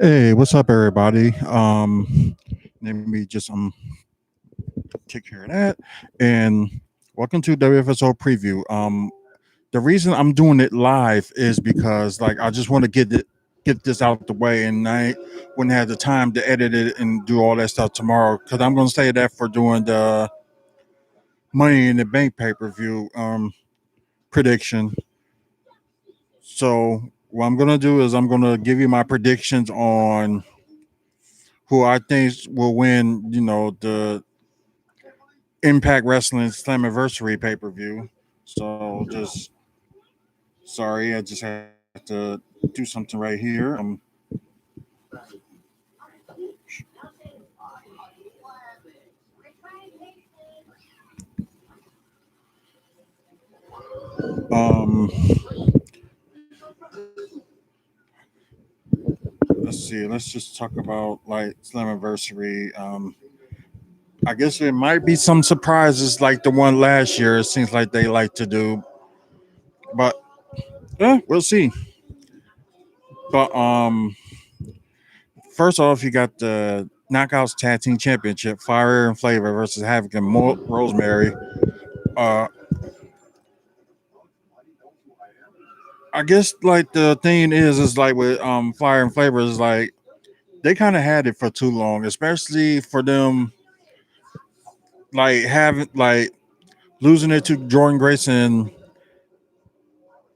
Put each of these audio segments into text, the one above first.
Hey, what's up, everybody? Let me just take care of that, and welcome to WFSO preview. The reason I'm doing it live is because like I just want to get this out the way, and I wouldn't have the time to edit it and do all that stuff tomorrow because I'm going to say that for doing the Money in the Bank pay per view prediction. So what I'm going to do is I'm going to give you my predictions on who I think will win. The Impact Wrestling Slammiversary pay per view. So just sorry, I just have to do something right here. Um, let's see. Let's just talk about like Slammiversary. I guess there might be some surprises like the one last year. It seems like they like to do, but we'll see. But first off, you got the Knockouts Tag Team Championship: Fire and Flavor versus Havoc and Rosemary. Uh, I guess like the thing is like with Fire and Flavor is like they kind of had it for too long, especially for them like having like losing it to Jordan Grace and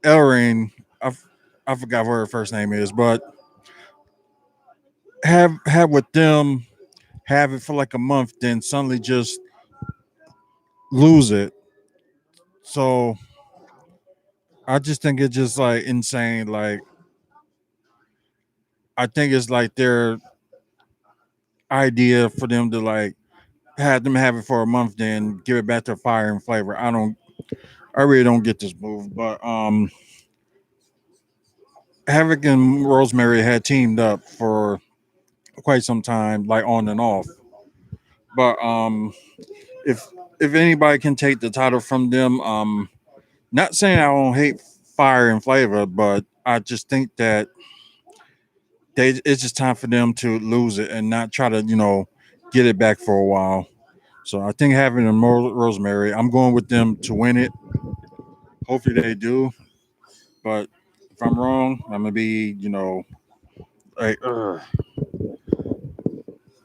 Ellering. I forgot what her first name is, but have with them have it for like a month, then suddenly just lose it. So I just think it's just like insane. Like I think it's like their idea for them to like have them have it for a month, then give it back to Fire and Flavor. I really don't get this move, but Havoc and Rosemary had teamed up for quite some time, like on and off. But if if anybody can take the title from them, not saying I don't hate Fire and Flavor, but I just think that it's just time for them to lose it and not try to get it back for a while. So I think having a Rosemary, I'm going with them to win it. Hopefully they do, but if I'm wrong, I'm gonna be like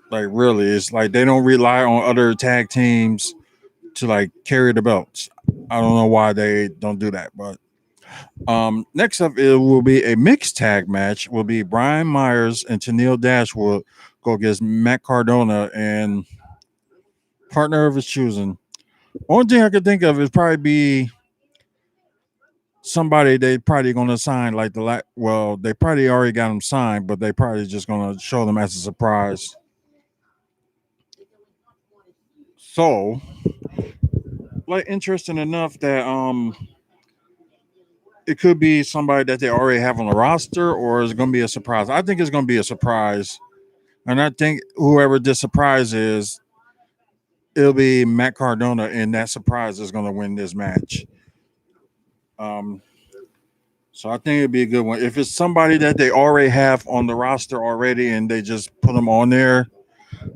like really, it's like they don't rely on other tag teams to like carry the belts. I don't know why they don't do that, but next up it will be a mixed tag match. Will be Brian Myers and Tennille Dashwood go against Matt Cardona and partner of his choosing. Only thing I could think of is probably be somebody they probably gonna sign like well they probably already got them signed, but they probably just gonna show them as a surprise. So like interesting enough that it could be somebody that they already have on the roster, or is it going to be a surprise? I think it's going to be a surprise, and I think whoever this surprise is, it'll be Matt Cardona, and that surprise is going to win this match. Um, so I think it'd be a good one. If it's somebody that they already have on the roster already, and they just put them on there,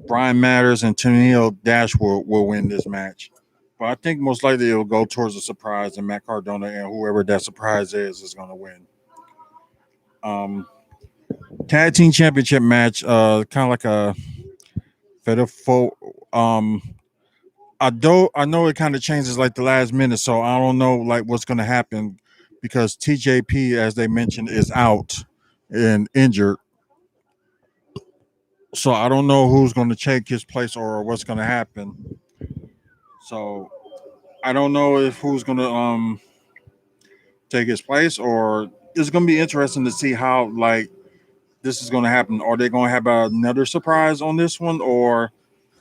Brian Matters and Tennille Dashwood will win this match. But I think most likely it'll go towards a surprise, and Matt Cardona and whoever that surprise is going to win. Um, Tag team championship match, kind of like a fatal foe. I know it kind of changes like the last minute, so I don't know like what's going to happen because TJP, as they mentioned, is out and injured. So I don't know who's going to take his place or what's going to happen. So I don't know if who's going to take his place, or it's going to be interesting to see how like this is going to happen. Are they going to have another surprise on this one, or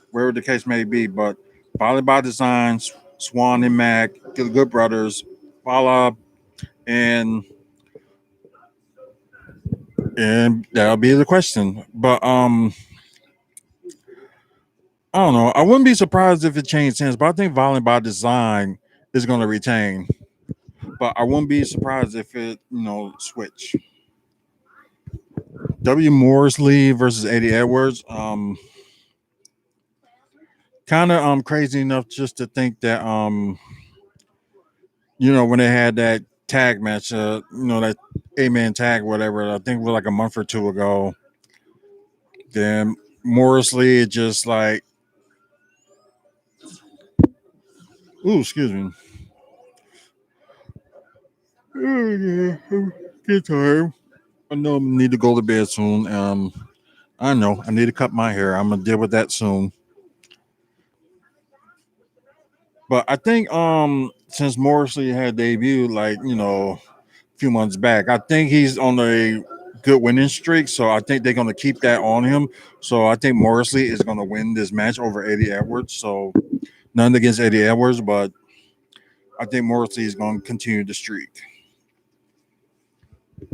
wherever the case may be? But Violent by Design, Swan and Mac, the Good Brothers, Fala, and and that'll be the question. But I don't know. I wouldn't be surprised if it changed hands, but I think Violent by Design is going to retain. But I wouldn't be surprised if it switch. W. Morrisley versus Eddie Edwards. Kind of crazy enough just to think that when they had that tag match, that 8-man tag, whatever. I think it was like a month or two ago. Then Morrisley just like, ooh, excuse me. Get tired. I know I need to go to bed soon. I know I need to cut my hair. I'm gonna deal with that soon. But I think since Morrisley had debuted like a few months back, I think he's on a good winning streak. So I think they're gonna keep that on him. So I think Morrisley is gonna win this match over Eddie Edwards. So none against Eddie Edwards, but I think Morrisley is gonna continue the streak.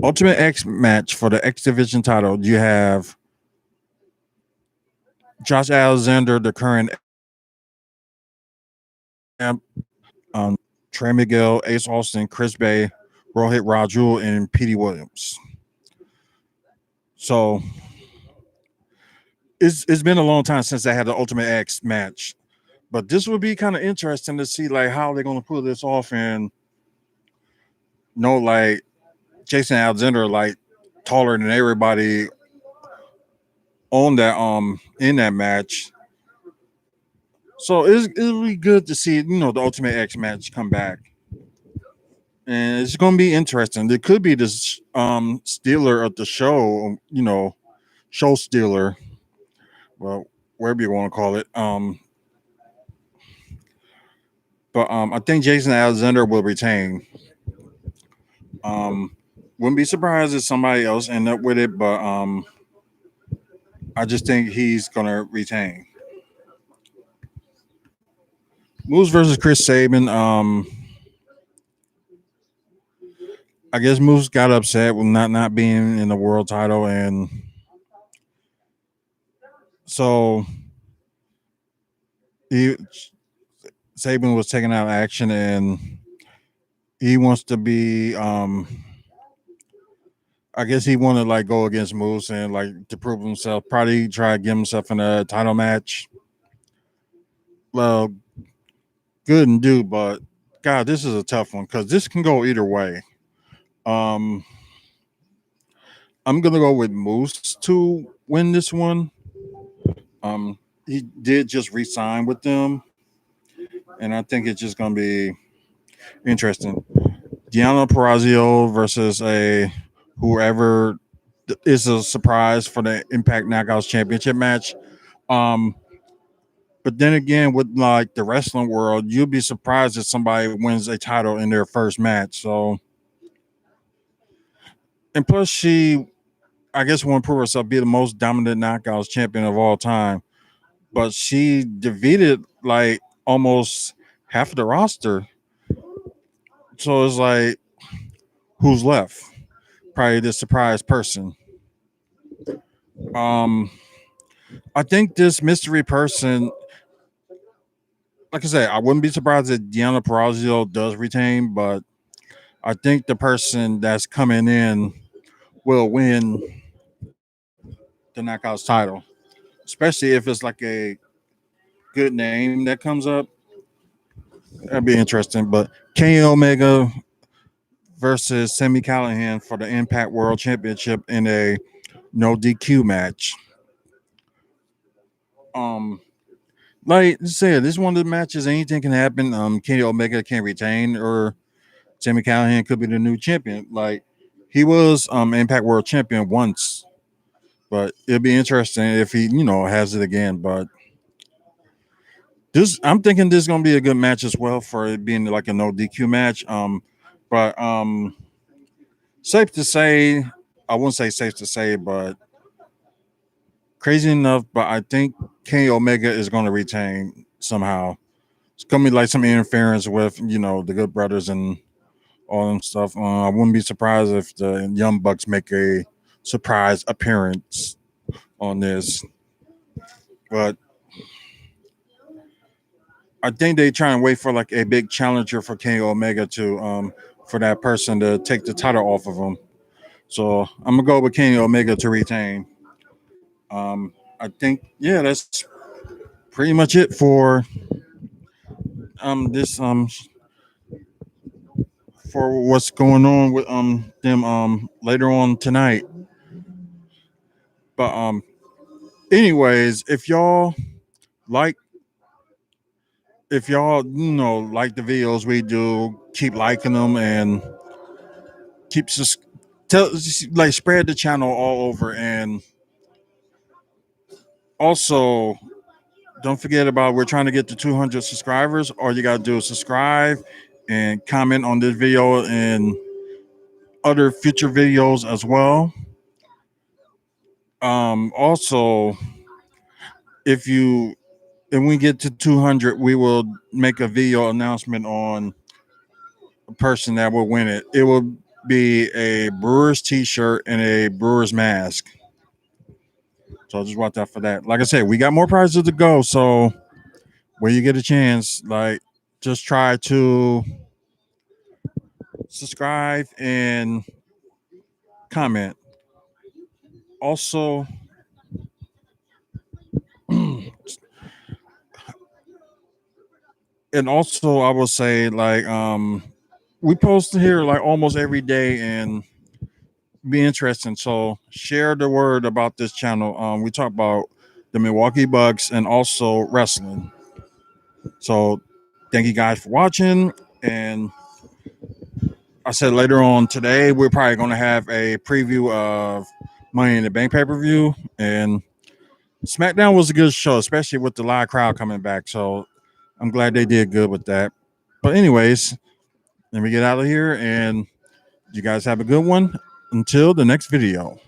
Ultimate X match for the X Division title. You have Josh Alexander, the current champ, Trey Miguel, Ace Austin, Chris Bay, Rohit Raju, and Petey Williams. So it's been a long time since I had the Ultimate X match, but this would be kind of interesting to see like how they're gonna pull this off, and like Jason Alexander like taller than everybody on that in that match. So it'll be good to see the Ultimate X match come back, and it's gonna be interesting. It could be this stealer of the show, show stealer, well, whatever you want to call it. But I think Jason Alexander will retain. Wouldn't be surprised if somebody else end up with it, but I just think he's gonna retain. Moose versus Chris Sabin. I guess Moose got upset with not being in the world title, and so he Sabin was taking out action, and he wants to be. I guess he wanted to like go against Moose and like to prove himself. Probably try to get himself in a title match. Well, good and do, but God, this is a tough one because this can go either way. Um, I'm gonna go with Moose to win this one. He did just resign with them, and I think it's just gonna be interesting. Deanna Perrazio versus a whoever is a surprise for the Impact Knockouts Championship match. Um, but then again, with like the wrestling world, you'll be surprised if somebody wins a title in their first match. So, and plus, she, I guess, want to prove herself be the most dominant Knockouts champion of all time. But she defeated like almost half of the roster. So it's like, who's left? Probably the surprise person. Um, I think this mystery person, like I said, I wouldn't be surprised if Deanna Perrazio does retain, but I think the person that's coming in will win the Knockouts title, especially if it's like a good name that comes up. That'd be interesting. But Kenny Omega versus Sami Callihan for the Impact World Championship in a no DQ match. Um, like I said, this is one of the matches. Anything can happen. Kenny Omega can retain, or Sami Callihan could be the new champion. Like he was Impact World Champion once, but it'll be interesting if he has it again. But this, I'm thinking this is gonna be a good match as well for it being like a no DQ match. But safe to say, I wouldn't say safe to say, but crazy enough. But I think Kenny Omega is going to retain somehow. It's gonna be like some interference with the Good Brothers and all them stuff. I wouldn't be surprised if the Young Bucks make a surprise appearance on this. But I think they try and wait for like a big challenger for Kenny Omega to for that person to take the title off of him. So I'm gonna go with Kenny Omega to retain. I think yeah, that's pretty much it for this for what's going on with them later on tonight. But anyways, like if y'all like the videos we do, keep liking them and keep tell like spread the channel all over, and also don't forget about we're trying to get to 200 subscribers. All you gotta do is subscribe and comment on this video and other future videos as well. Also, if you and we get to 200, we will make a video announcement on a person that will win it. It will be a Brewers t-shirt and a Brewers mask. So just watch out for that. Like I said, we got more prizes to go. So when you get a chance, like just try to subscribe and comment. Also, and also I will say like we post here like almost every day and be interesting. So share the word about this channel. We talk about the Milwaukee Bucks and also wrestling. So thank you guys for watching. And I said later on today we're probably going to have a preview of Money in the Bank pay-per-view, and SmackDown was a good show, especially with the live crowd coming back. So I'm glad they did good with that. But anyways, let me get out of here, and you guys have a good one. Until the next video.